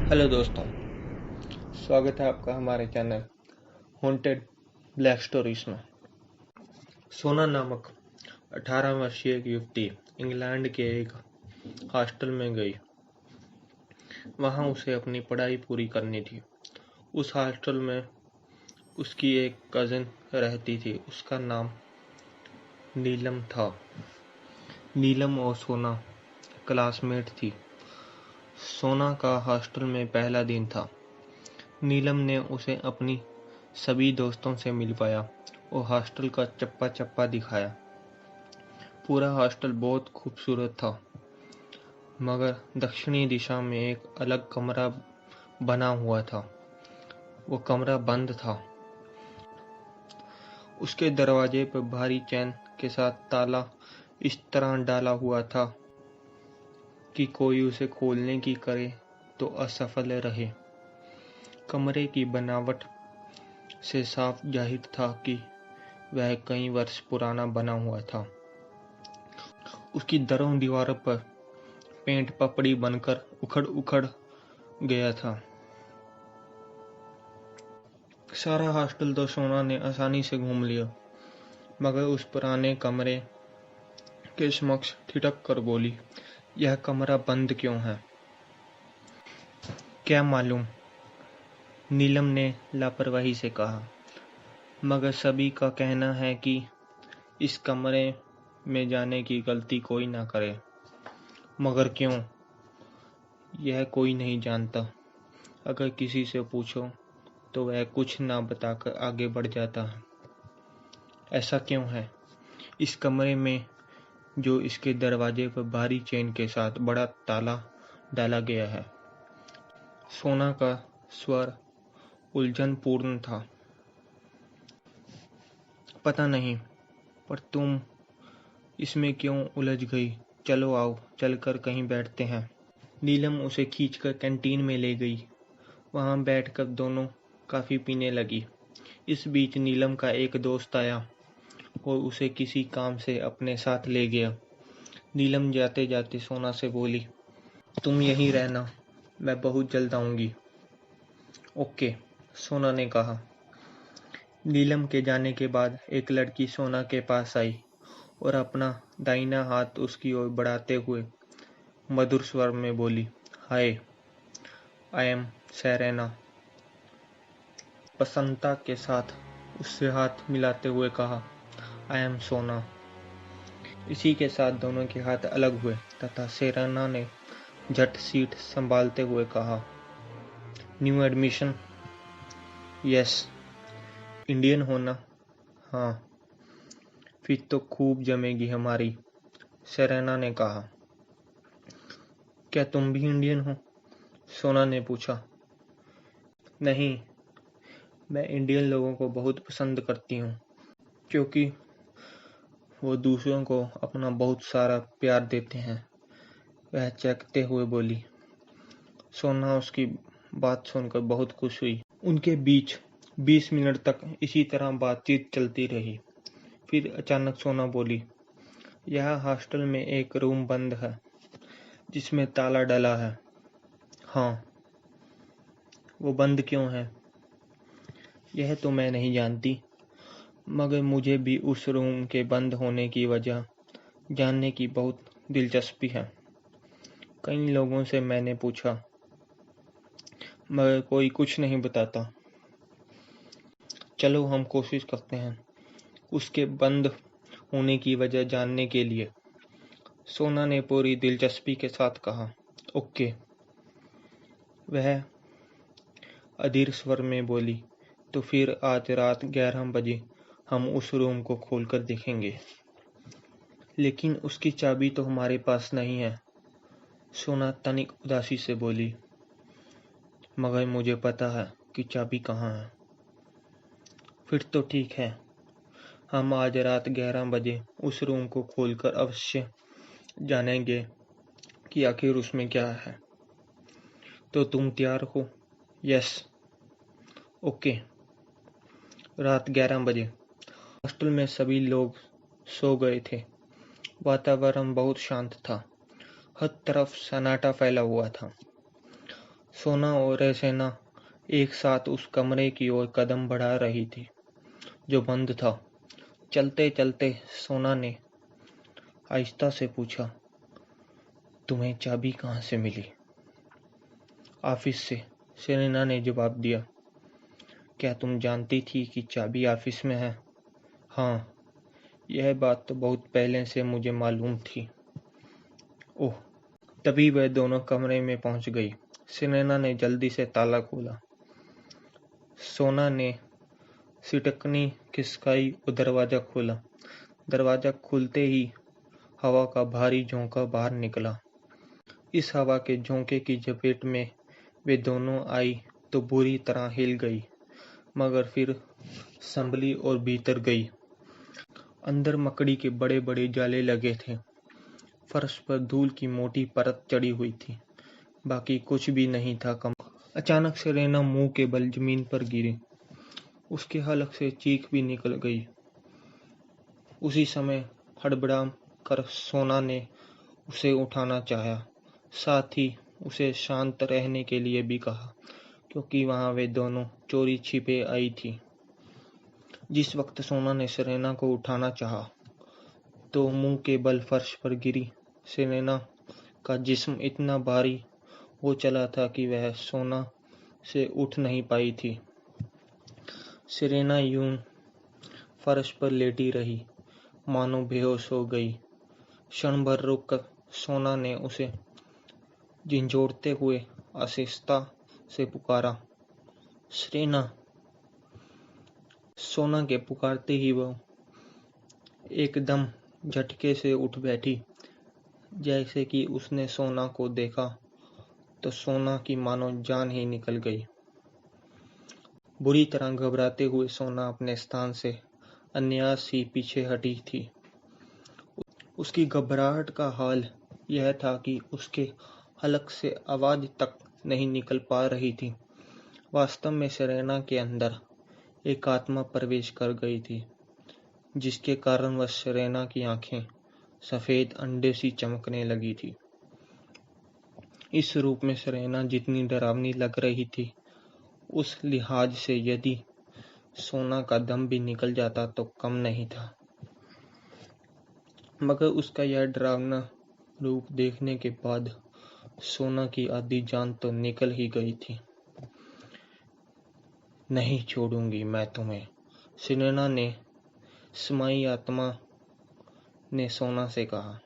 Hello दोस्तों, स्वागत है आपका हमारे चैनल हॉन्टेड ब्लैक स्टोरीज में। सोना नामक 18 वर्षीय एक युवती इंग्लैंड के एक हॉस्टल में गई। वहां उसे अपनी पढ़ाई पूरी करनी थी। उस हॉस्टल में उसकी एक कजिन रहती थी। उसका नाम नीलम था। नीलम और सोना क्लासमेट थी। सोना का हॉस्टल में पहला दिन था। नीलम ने उसे अपनी सभी दोस्तों से मिलवाया और हॉस्टल का चप्पा चप्पा दिखाया। पूरा हॉस्टल बहुत खूबसूरत था, मगर दक्षिणी दिशा में एक अलग कमरा बना हुआ था। वो कमरा बंद था। उसके दरवाजे पर भारी चेन के साथ ताला इस तरह डाला हुआ था कि कोई उसे खोलने की करे तो असफल रहे। कमरे की बनावट से साफ जाहिर था कि वह कई वर्ष पुराना बना हुआ था। उसकी दरों दीवारों पर पेंट पपड़ी बनकर उखड़ उखड़ गया था। सारा हॉस्टल तो सोना ने आसानी से घूम लिया, मगर उस पुराने कमरे के समक्ष ठिठक कर बोली, यह कमरा बंद क्यों है? क्या मालूम, नीलम ने लापरवाही से कहा, मगर सभी का कहना है कि इस कमरे में जाने की गलती कोई ना करे। मगर क्यों, यह कोई नहीं जानता। अगर किसी से पूछो तो वह कुछ ना बताकर आगे बढ़ जाता है। ऐसा क्यों है? इस कमरे में जो इसके दरवाजे पर भारी चेन के साथ बड़ा ताला डाला गया है। सोना का स्वर उलझनपूर्ण था। पता नहीं, पर तुम इसमें क्यों उलझ गई? चलो आओ, चलकर कहीं बैठते हैं। नीलम उसे खींचकर कैंटीन में ले गई। वहां बैठकर दोनों कॉफी पीने लगी। इस बीच नीलम का एक दोस्त आया और उसे किसी काम से अपने साथ ले गया। नीलम जाते जाते सोना से बोली, तुम यहीं रहना, मैं बहुत जल्द आऊंगी। ओके, सोना ने कहा। नीलम के जाने के बाद एक लड़की सोना के पास आई और अपना दाहिना हाथ उसकी ओर बढ़ाते हुए मधुर स्वर में बोली, हाय, आई एम सेरेना। प्रसन्नता के साथ उससे हाथ मिलाते हुए कहा, आई एम सोना। इसी के साथ दोनों के हाथ अलग हुए तथा सेरेना ने झट सीट संभालते हुए कहा, न्यू एडमिशन? यस। इंडियन हो ना? हाँ। फिर तो खूब जमेगी हमारी, सेरेना ने कहा। क्या तुम भी इंडियन हो? सोना ने पूछा। नहीं, मैं इंडियन लोगों को बहुत पसंद करती हूँ, क्योंकि वो दूसरों को अपना बहुत सारा प्यार देते हैं, वह चहकते हुए बोली। सोना उसकी बात सुनकर बहुत खुश हुई। उनके बीच 20 मिनट तक इसी तरह बातचीत चलती रही। फिर अचानक सोना बोली, यह हॉस्टल में एक रूम बंद है जिसमें ताला डला है। हाँ। वो बंद क्यों है? यह तो मैं नहीं जानती, मगर मुझे भी उस रूम के बंद होने की वजह जानने की बहुत दिलचस्पी है। कई लोगों से मैंने पूछा, मगर कोई कुछ नहीं बताता। चलो हम कोशिश करते हैं उसके बंद होने की वजह जानने के लिए, सोना ने पूरी दिलचस्पी के साथ कहा। ओके, वह अधीर स्वर में बोली, तो फिर आज रात 11 बजे हम उस रूम को खोलकर देखेंगे। लेकिन उसकी चाबी तो हमारे पास नहीं है, सोना तनिक उदासी से बोली। मगर मुझे पता है कि चाबी कहाँ है। फिर तो ठीक है, हम आज रात 11 बजे उस रूम को खोलकर अवश्य जानेंगे कि आखिर उसमें क्या है। तो तुम तैयार हो? यस। ओके। रात 11 बजे हॉस्टल में सभी लोग सो गए थे। वातावरण बहुत शांत था। हर तरफ सन्नाटा फैला हुआ था। सोना और रैसेना एक साथ उस कमरे की ओर कदम बढ़ा रही थी जो बंद था। चलते चलते सोना ने आहिस्ता से पूछा, तुम्हें चाबी कहाँ से मिली? ऑफिस से, सेरेना ने जवाब दिया। क्या तुम जानती थी कि चाबी ऑफिस में है? हाँ, यह बात तो बहुत पहले से मुझे मालूम थी। ओह, तभी वह दोनों कमरे में पहुंच गई। सेरेना ने जल्दी से ताला खोला। सोना ने सिटकनी खिसकाई और दरवाजा खोला। दरवाजा खुलते ही हवा का भारी झोंका बाहर निकला। इस हवा के झोंके की चपेट में वे दोनों आई तो बुरी तरह हिल गई, मगर फिर संभली और भीतर गई। अंदर मकड़ी के बड़े बड़े जाले लगे थे। फर्श पर धूल की मोटी परत चढ़ी हुई थी। बाकी कुछ भी नहीं था। अचानक सेरेना मुंह के बल जमीन पर गिरी। उसके हलक से चीख भी निकल गई। उसी समय हड़बड़ा कर सोना ने उसे उठाना चाहा, साथ ही उसे शांत रहने के लिए भी कहा, क्योंकि वहां वे दोनों चोरी छिपे आई थी। जिस वक्त सोना ने सेरेना को उठाना चाहा तो मुंह के बल फर्श पर गिरी। सेरेना का जिस्म इतना भारी हो चला था कि वह सोना से उठ नहीं पाई थी। सेरेना यूं फर्श पर लेटी रही, मानो बेहोश हो गई। क्षण भर रुककर सोना ने उसे झिंझोड़ते हुए आहिस्ता से पुकारा, सेरेना। सोना के पुकारते ही वह एकदम झटके से उठ बैठी। जैसे कि उसने सोना को देखा तो सोना की मानो जान ही निकल गई। बुरी तरह घबराते हुए सोना अपने स्थान से अनायास ही पीछे हटी थी। उसकी घबराहट का हाल यह था कि उसके हलक से आवाज तक नहीं निकल पा रही थी। वास्तव में सेरेना के अंदर एक आत्मा प्रवेश कर गई थी, जिसके कारण वह सेरेना की आंखें सफेद अंडे सी चमकने लगी थी। इस रूप में सेरेना जितनी डरावनी लग रही थी, उस लिहाज से यदि सोना का दम भी निकल जाता तो कम नहीं था। मगर उसका यह डरावना रूप देखने के बाद सोना की आधी जान तो निकल ही गई थी। नहीं छोड़ूंगी मैं तुम्हें, सेरेना ने समाई आत्मा ने सोना से कहा।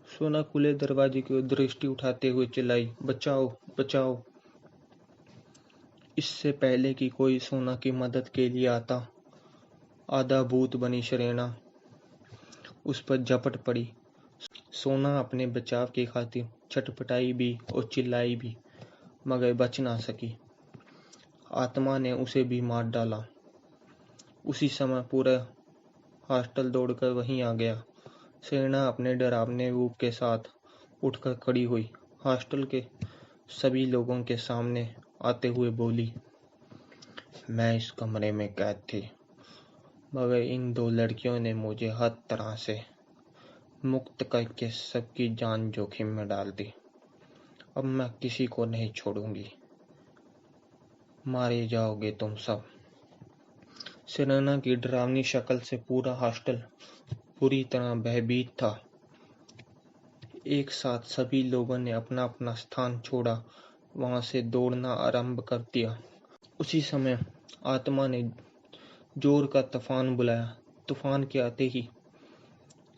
सोना खुले दरवाजे की ओर दृष्टि उठाते हुए चिल्लाई, बचाओ बचाओ। इससे पहले कि कोई सोना की मदद के लिए आता, आधा भूत बनी सेरेना उस पर झपट पड़ी। सोना अपने बचाव की खातिर छटपटाई भी और चिल्लाई भी, मगर बच ना सकी। आत्मा ने उसे भी मार डाला। उसी समय पूरा हॉस्टल दौड़कर वहीं आ गया। सेरेना अपने डरावने रूप के साथ उठकर खड़ी हुई। हॉस्टल के सभी लोगों के सामने आते हुए बोली, मैं इस कमरे में कैद थी, मगर इन दो लड़कियों ने मुझे हर तरह से मुक्त करके सबकी जान जोखिम में डाल दी। अब मैं किसी को नहीं छोड़ूंगी। मारे जाओगे तुम सब। सेरेना की डरावनी शक्ल से पूरा हॉस्टल पूरी तरह भयभीत था। एक साथ सभी लोगों ने अपना अपना स्थान छोड़ा, वहां से दौड़ना आरंभ कर दिया। उसी समय आत्मा ने जोर का तूफान बुलाया। तूफान के आते ही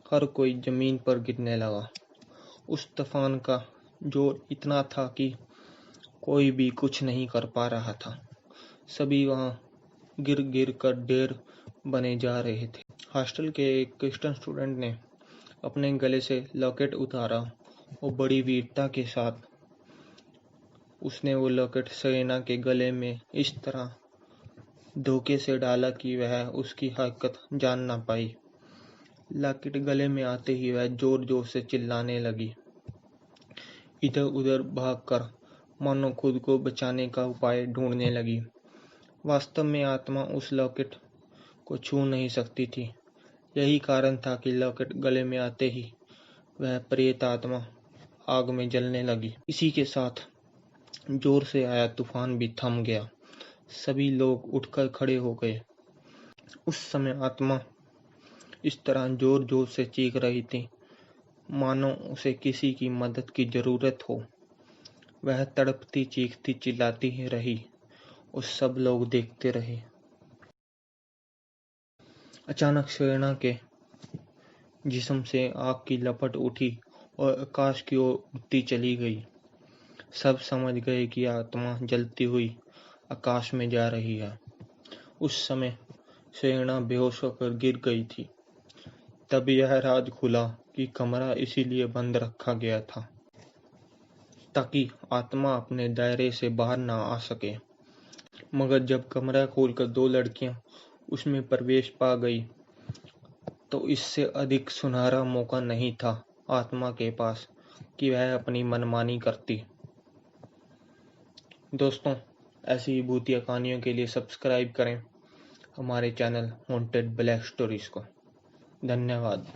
हर कोई जमीन पर गिरने लगा। उस तूफान का जोर इतना था कि कोई भी कुछ नहीं कर पा रहा था। सभी वहां गिर गिर कर ढेर बने जा रहे थे। हॉस्टल के एक क्रिश्चियन स्टूडेंट ने अपने गले से लॉकेट उतारा और बड़ी वीरता के साथ उसने वो लॉकेट सेरेना के गले में इस तरह धोखे से डाला कि वह उसकी हरकत जान ना पाई। लॉकेट गले में आते ही वह जोर जोर से चिल्लाने लगी, इधर उधर भागकर मानो खुद को बचाने का उपाय ढूंढने लगी। वास्तव में आत्मा उस लॉकेट को छू नहीं सकती थी। यही कारण था कि लॉकेट गले में आते ही वह प्रेत आत्मा आग में जलने लगी। इसी के साथ जोर से आया तूफान भी थम गया। सभी लोग उठकर खड़े हो गए। उस समय आत्मा इस तरह जोर जोर से चीख रही थी मानो उसे किसी की मदद की जरूरत हो। वह तड़पती चीखती चिल्लाती ही रही और सब लोग देखते रहे। अचानक शेरना के जिस्म से आग की लपट उठी और आकाश की ओर उड़ती चली गई। सब समझ गए कि आत्मा जलती हुई आकाश में जा रही है। उस समय शेरना बेहोश होकर गिर गई थी। तब यह राज खुला कि कमरा इसीलिए बंद रखा गया था ताकि आत्मा अपने दायरे से बाहर ना आ सके। मगर जब कमरा खोलकर 2 लड़कियां उसमें प्रवेश पा गई तो इससे अधिक सुनहरा मौका नहीं था आत्मा के पास कि वह अपनी मनमानी करती। दोस्तों, ऐसी ही भूतिया कहानियों के लिए सब्सक्राइब करें हमारे चैनल हॉन्टेड ब्लैक स्टोरीज को। धन्यवाद।